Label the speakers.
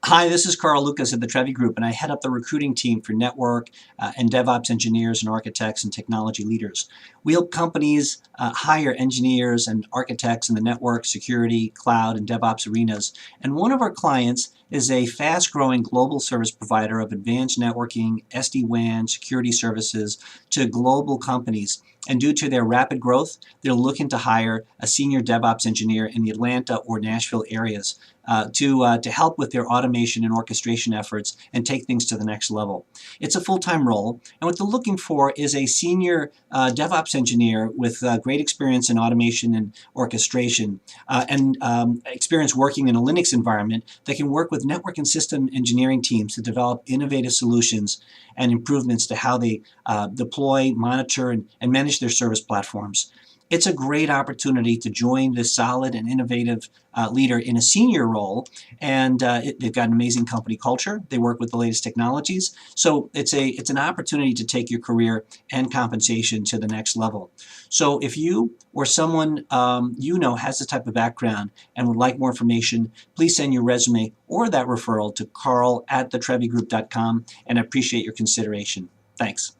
Speaker 1: Hi, this is Carl Lucas at the Trevi Group, and I head up the recruiting team for network and DevOps engineers and architects and technology leaders. We help companies hire engineers and architects in the network, security, cloud, and DevOps arenas. And one of our clients is a fast-growing global service provider of advanced networking, SD-WAN, security services to global companies. And due to their rapid growth, they're looking to hire a senior DevOps engineer in the Atlanta or Nashville areas to help with their automation and orchestration efforts and take things to the next level. It's a full-time role, and what they're looking for is a senior DevOps engineer with great experience in automation and orchestration and experience working in a Linux environment that can work with network and system engineering teams to develop innovative solutions and improvements to how they deploy, monitor, and manage their service platforms. It's a great opportunity to join this solid and innovative leader in a senior role, and they've got an amazing company culture. They work with the latest technologies, so it's an opportunity to take your career and compensation to the next level. So if you or someone you know has this type of background and would like more information, please send your resume or that referral to carl@thetrevigroup.com, and I appreciate your consideration. Thanks.